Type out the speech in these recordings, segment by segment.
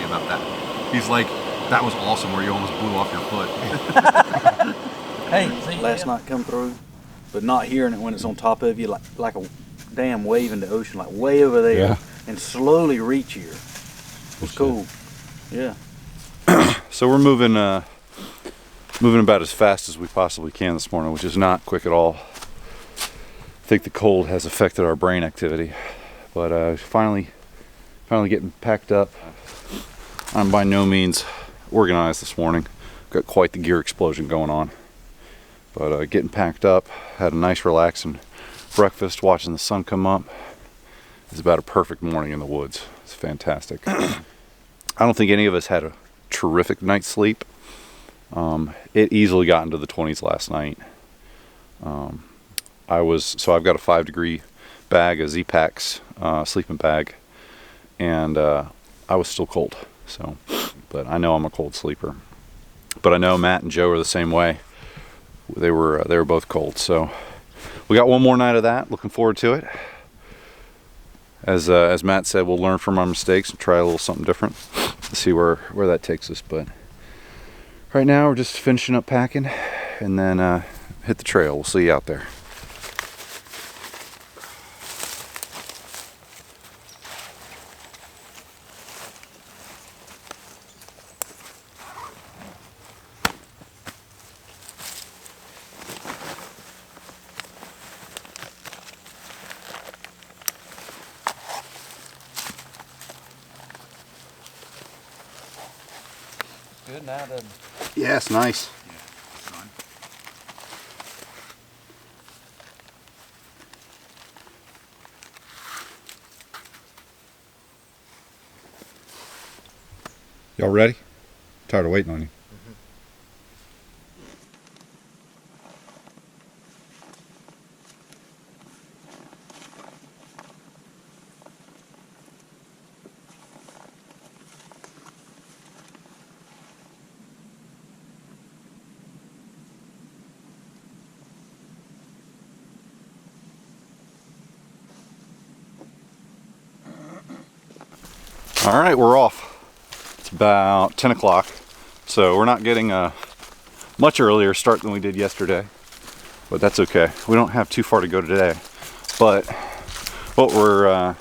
about that. He's like, that was awesome where you almost blew off your foot. Hey, last night come through, but not hearing it when it's on top of you, like a damn wave in the ocean, like way over there, and slowly reach here. It was cool. Yeah. So we're moving about as fast as we possibly can this morning, which is not quick at all. I think the cold has affected our brain activity, but finally getting packed up. I'm by no means organized this morning. Got quite the gear explosion going on, but getting packed up. Had a nice relaxing breakfast, watching the sun come up. It's about a perfect morning in the woods. It's fantastic. I don't think any of us had a terrific night's sleep. It easily got into the 20s last night. I've got a 5-degree bag, a Z-Packs sleeping bag, and I was still cold. So, but I know I'm a cold sleeper. But I know Matt and Joe are the same way. They were both cold. So we got one more night of that. Looking forward to it. As Matt said, we'll learn from our mistakes and try a little something different to see where that takes us. But right now we're just finishing up packing and then hit the trail. We'll see you out there. Good now, doesn't it? Yeah, it's nice. Y'all ready? Tired of waiting on you. All right, we're off. It's about 10 o'clock, so we're not getting a much earlier start than we did yesterday, but that's okay. We don't have too far to go today, but what we're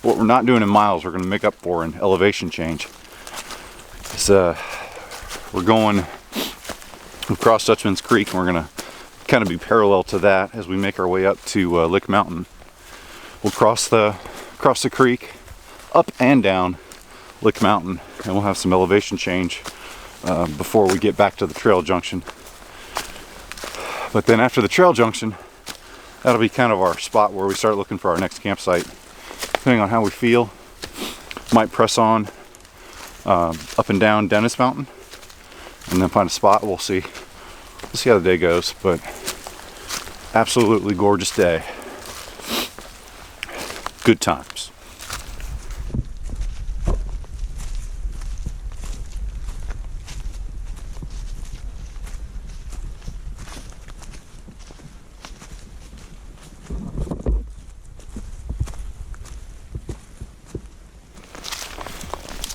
not doing in miles, we're going to make up for in elevation change. So we're going across Dutchman's Creek, and we're going to kind of be parallel to that as we make our way up to Lick Mountain. We'll cross the creek, up and down Lick Mountain, and we'll have some elevation change before we get back to the trail junction. But then after the trail junction, that'll be kind of our spot where we start looking for our next campsite. Depending on how we feel, might press on up and down Dennis Mountain and then find a spot. We'll see how the day goes, but absolutely gorgeous day. Good times.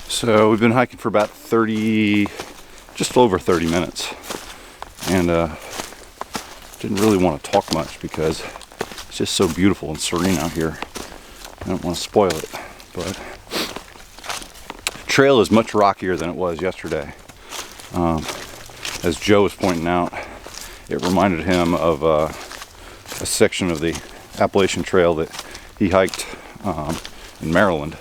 So we've been hiking for about just over 30 minutes, and didn't really want to talk much because it's just so beautiful and serene out here. I don't want to spoil it, but trail is much rockier than it was yesterday. As Joe was pointing out, it reminded him of a section of the Appalachian Trail that he hiked in Maryland,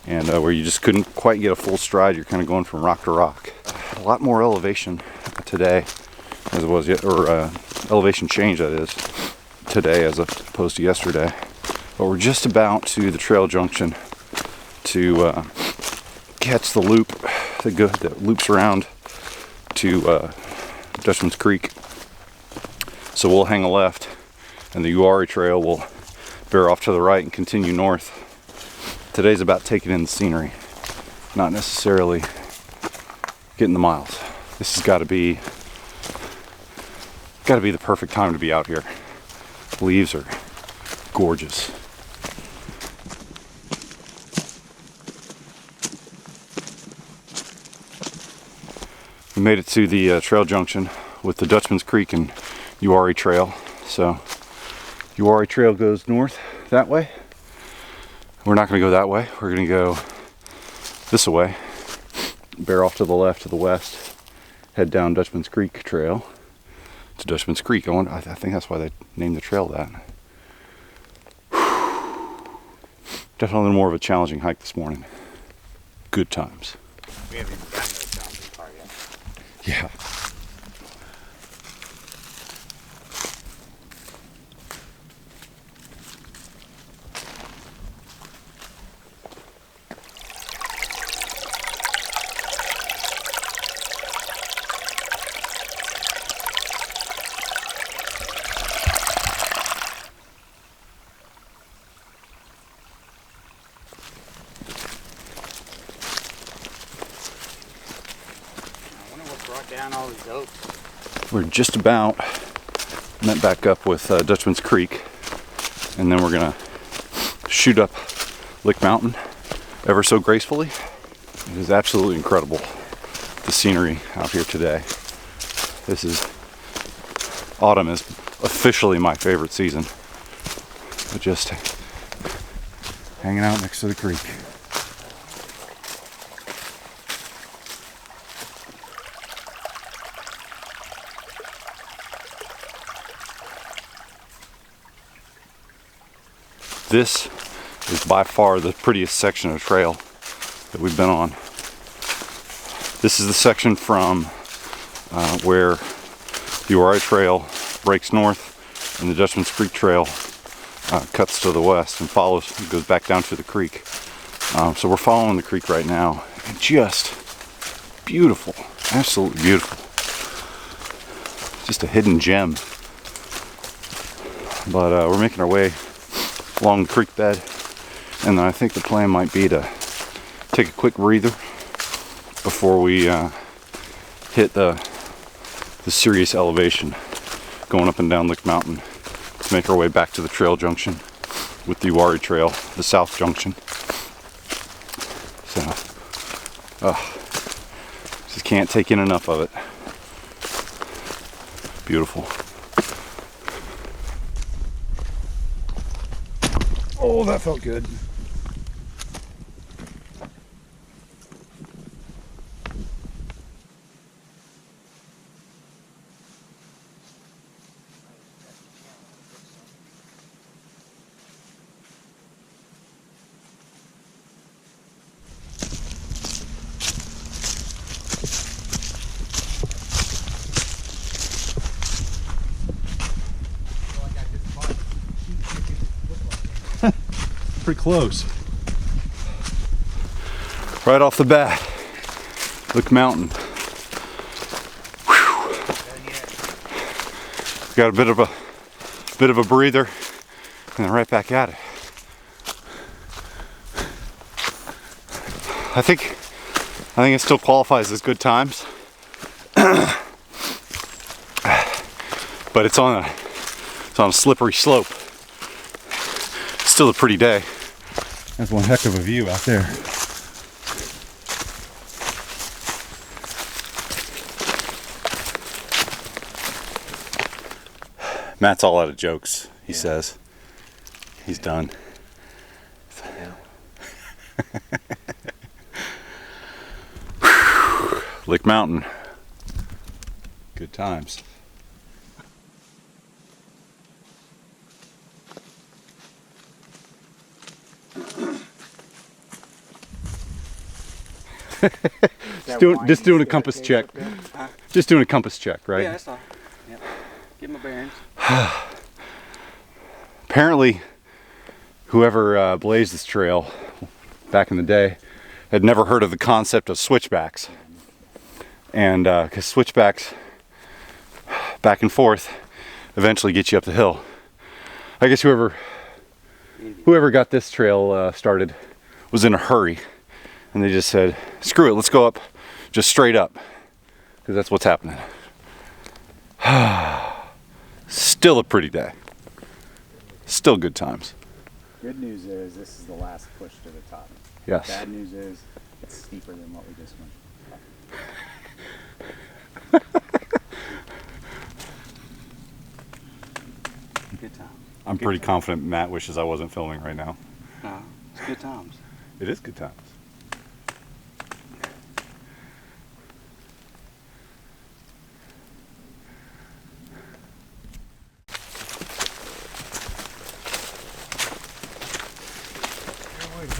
and where you just couldn't quite get a full stride. You're kind of going from rock to rock. A lot more elevation today as it was elevation change, that is, today as opposed to yesterday. But we're just about to the trail junction to catch the loop that loops around to Dutchman's Creek. So we'll hang a left, and the Creek-Uwharrie trail will bear off to the right and continue north. Today's about taking in the scenery, not necessarily getting the miles. This has got to be the perfect time to be out here. Leaves are gorgeous. We made it to the trail junction with the Dutchman's Creek and Creek-Uwharrie Trail. So Creek-Uwharrie Trail goes north that way. We're not going to go that way. We're going to go this way, bear off to the left to the west, head down Dutchman's Creek Trail to Dutchman's Creek. I think that's why they named the trail that. Definitely more of a challenging hike this morning. Good times. We haven't even gotten to the challenging part yet. Yeah. Brought down all these oaks. We're just about met back up with Dutchman's Creek, and then we're gonna shoot up Lick Mountain ever so gracefully. It is absolutely incredible, the scenery out here today. Autumn is officially my favorite season. But just hanging out next to the creek. This is by far the prettiest section of trail that we've been on. This is the section from where the Uwharrie Trail breaks north and the Dutchman's Creek Trail cuts to the west and goes back down to the creek. So we're following the creek right now, and just beautiful, absolutely beautiful. Just a hidden gem. But we're making our way along the creek bed, and then I think the plan might be to take a quick breather before we hit the serious elevation going up and down Lick Mountain to make our way back to the trail junction with the Uwharrie Trail, the south junction. So just can't take in enough of it. Beautiful. Oh, that felt good. Pretty close. Right off the bat, Lick Mountain. Whew. Got a bit of a breather, and then right back at it. I think it still qualifies as good times, but it's on a slippery slope. Still a pretty day. That's one heck of a view out there. Matt's all out of jokes, he says. He's done. Lick Mountain. Good times. Just doing a compass check. Just doing a compass check, right? Yeah, that's all. Yep. Get my bearings. Apparently, whoever blazed this trail back in the day had never heard of the concept of switchbacks. And because switchbacks back and forth eventually get you up the hill. I guess whoever got this trail started was in a hurry. And they just said, screw it, let's go up just straight up. Because that's what's happening. Still a pretty day. Still good times. Good news is this is the last push to the top. Yes. Bad news is it's steeper than what we just went. I'm pretty confident Matt wishes I wasn't filming right now. No, it's good times. It is good times.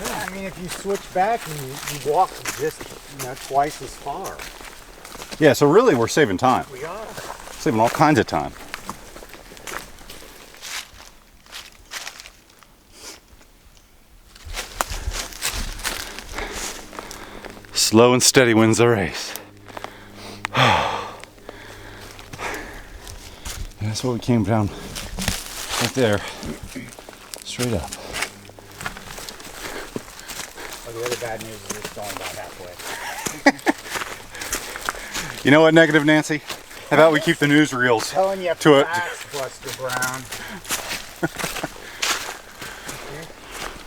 I mean, if you switch back and you walk just, twice as far. Yeah, so really we're saving time. We are. Saving all kinds of time. Slow and steady wins the race. That's what we came down right there. Straight up. Well, the other bad news is it's going about halfway. You know what, Negative Nancy? How about we keep the newsreels Telling you to it? facts, Buster Brown.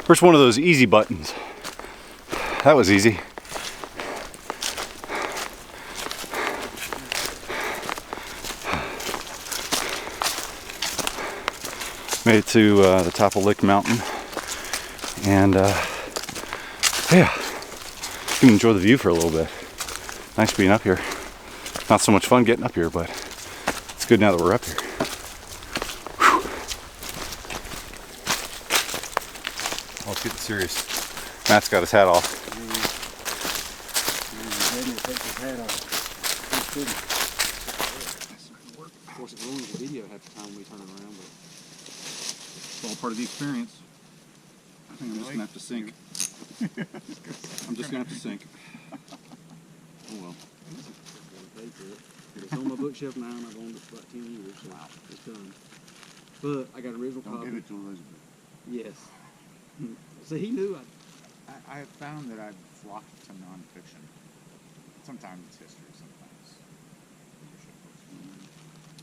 Where's one of those easy buttons? That was easy. Made it to the top of Lick Mountain, and yeah, you can enjoy the view for a little bit. Nice being up here. Not so much fun getting up here, but it's good now that we're up here. Whew. Oh, it's getting serious. Matt's got his hat off. Of course, it ruins the video half the time when we turn it around, but it's all part of the experience. I think I'm just gonna have to sink. I'm just gonna have to sink. Oh well. It's on my bookshelf now, and I've owned it for about 10 years, so it's done. But I got an original copy. Give it to Elizabeth. Yes. So he knew I have found that I've flocked to nonfiction. Sometimes it's history, sometimes leadership books.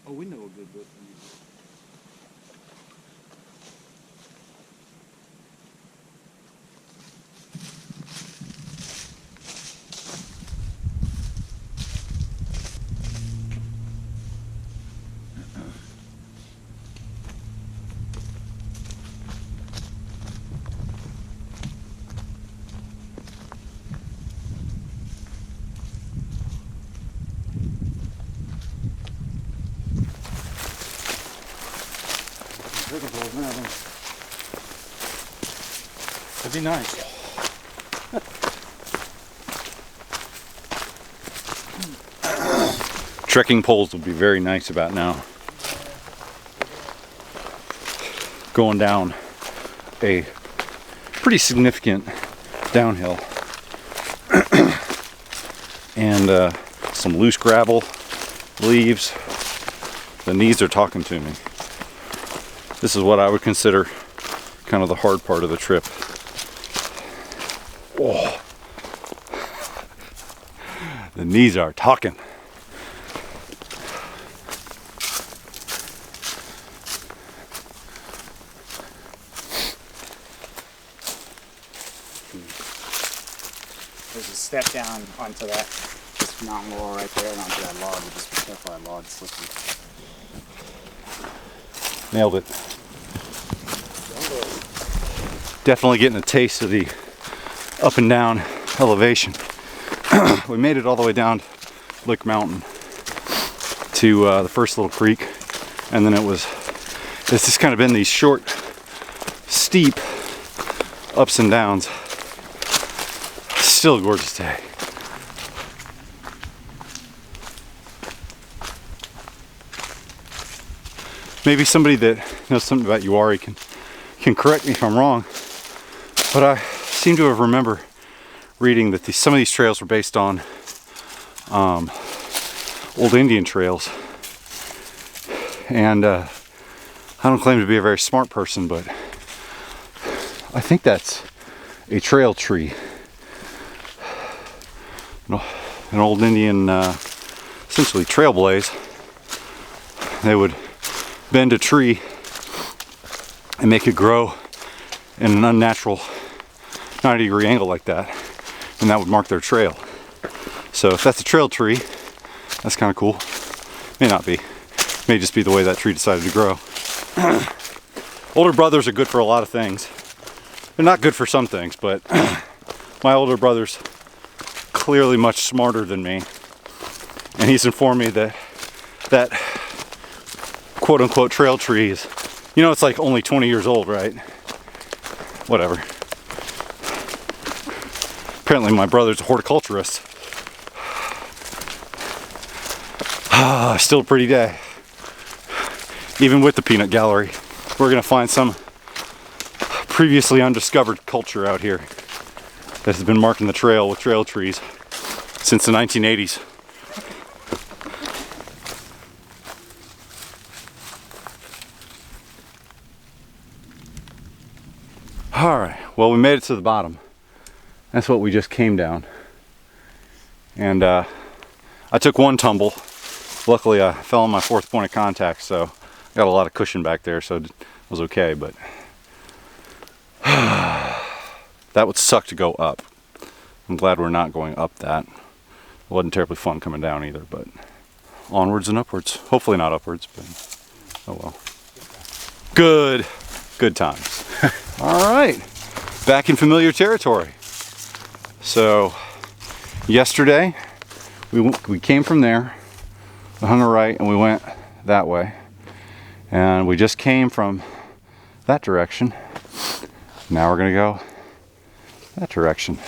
Oh, we know a good book from you. That'd be nice. Trekking poles would be very nice about now. Going down a pretty significant downhill. And some loose gravel, leaves. The knees are talking to me. This is what I would consider kind of the hard part of the trip. Oh. The knees are talking. There's a step down onto that this mountain wall right there and onto that log. You just be careful, that log's slippery. Nailed it. Definitely getting a taste of the up and down elevation. We made it all the way down Lick Mountain to the first little creek, and then it's just kind of been these short, steep ups and downs. Still a gorgeous day. Maybe somebody that knows something about Uwharrie can correct me if I'm wrong, but I seem to have remember reading that some of these trails were based on old Indian trails. And I don't claim to be a very smart person, but I think that's a trail tree. An old Indian, essentially trailblaze. They would bend a tree and make it grow in an unnatural 90-degree angle like that, and that would mark their trail. So if that's a trail tree, that's kind of cool. May not be. May just be the way that tree decided to grow. Older brothers are good for a lot of things. They're not good for some things, but my older brother's clearly much smarter than me. And he's informed me that quote-unquote trail trees, you know, it's like only 20 years old, right? Whatever. Apparently my brother's a horticulturist. Still a pretty day. Even with the peanut gallery, we're gonna find some previously undiscovered culture out here that has been marking the trail with trail trees since the 1980s. All right, well, we made it to the bottom. That's what we just came down. And I took one tumble. Luckily, I fell on my fourth point of contact, so I got a lot of cushion back there, so it was okay, but that would suck to go up. I'm glad we're not going up that. It wasn't terribly fun coming down either, but onwards and upwards. Hopefully not upwards, but oh well. Good times. All right, back in familiar territory. So yesterday we came from there, we hung a right, and we went that way, and we just came from that direction. Now we're gonna go that direction.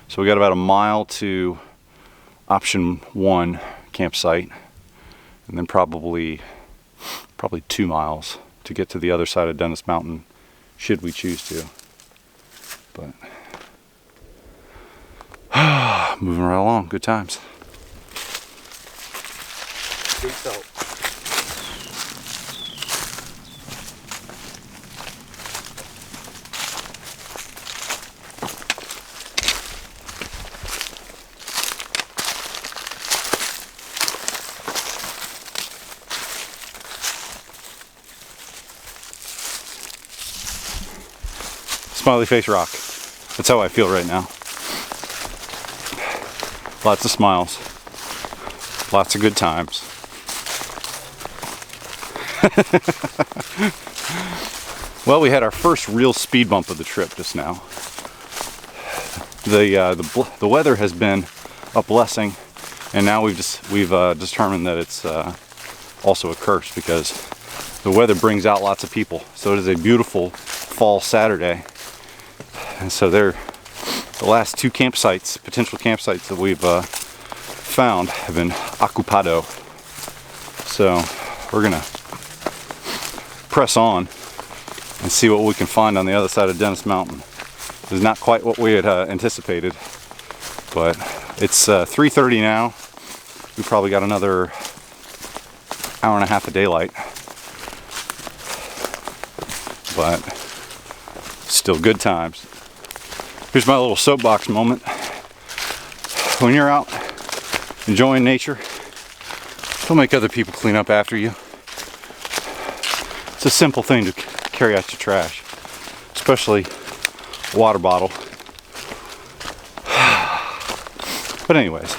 So we got about a mile to option 1 campsite, and then probably 2 miles to get to the other side of Dennis Mountain, should we choose to. But moving right along, good times. Smiley face rock. That's how I feel right now. Lots of smiles. Lots of good times. Well, we had our first real speed bump of the trip just now. The weather has been a blessing, and now we've determined that it's also a curse, because the weather brings out lots of people. So it is a beautiful fall Saturday. And so the last 2 campsites, potential campsites that we've found, have been occupado. So we're gonna press on and see what we can find on the other side of Dennis Mountain. It's not quite what we had anticipated, but it's 3:30 now. We probably got another hour and a half of daylight, but still good times. Here's my little soapbox moment. When you're out enjoying nature, don't make other people clean up after you. It's a simple thing to carry out your trash, especially a water bottle. But anyways,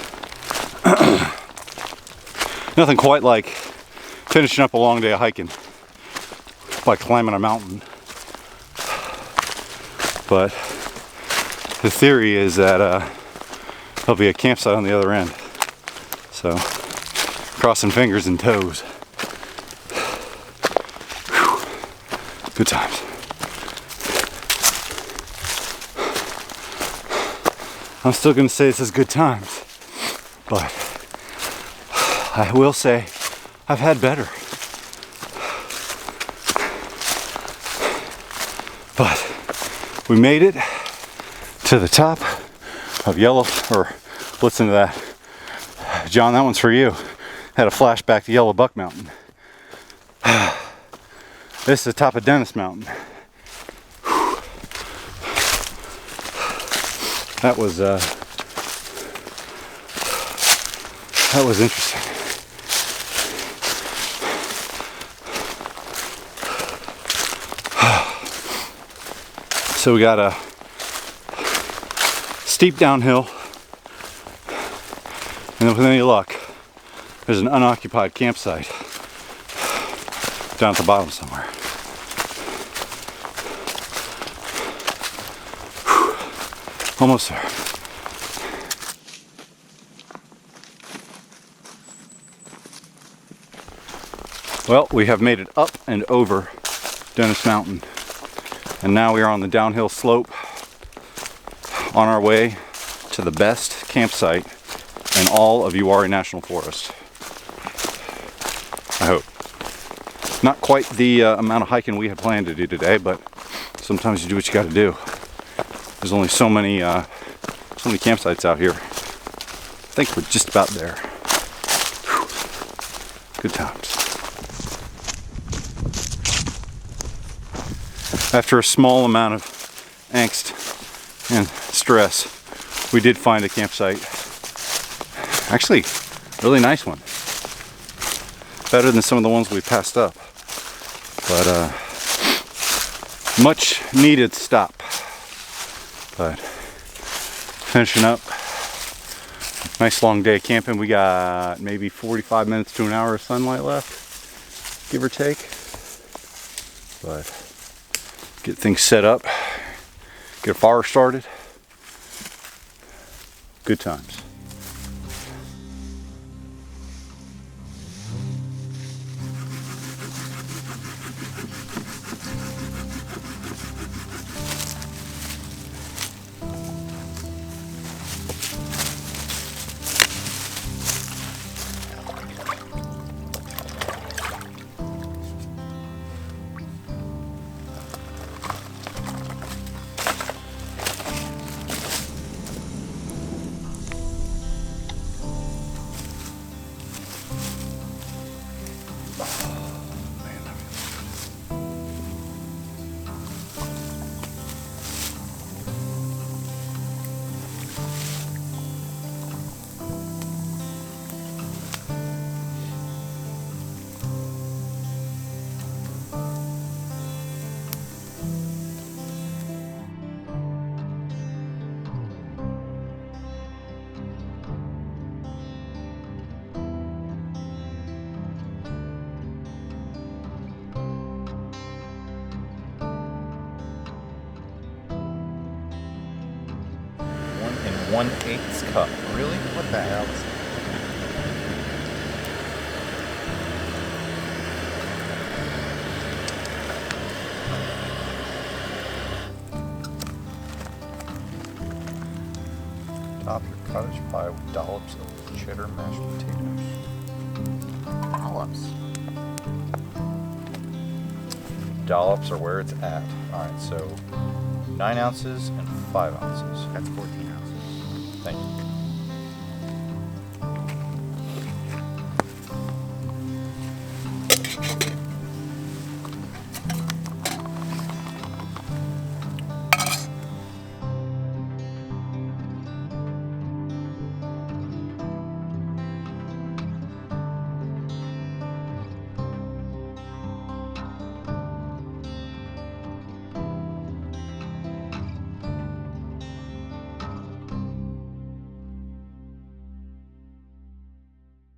nothing quite like finishing up a long day of hiking by climbing a mountain. But the theory is that there'll be a campsite on the other end. So, crossing fingers and toes. Whew. Good times. I'm still gonna say this is good times, but I will say I've had better. But we made it to the top of listen to that. John, that one's for you. Had a flashback to Yellow Buck Mountain. This is the top of Dennis Mountain. That was interesting. So we got a steep downhill, and then with any luck, there's an unoccupied campsite. down at the bottom somewhere. Whew. Almost there. Well, we have made it up and over Dennis Mountain, and now we are on the downhill slope on our way to the best campsite in all of Uwharrie National Forest. I hope. Not quite the amount of hiking we had planned to do today, but sometimes you do what you got to do. There's only so many campsites out here. I think we're just about there. Whew. Good times. After a small amount of angst and stress, we did find a campsite. Actually, really nice one. Better than some of the ones we passed up. But much needed stop. But finishing up. Nice long day of camping. We got maybe 45 minutes to an hour of sunlight left, give or take. But get things set up, get a fire started. Good times. One 1/8 cup. Really? What the hell? Top your cottage pie with dollops of cheddar mashed potatoes. Dollops. Dollops are where it's at. Alright, so 9 ounces and 5 ounces. That's 14 ounces. Thank you.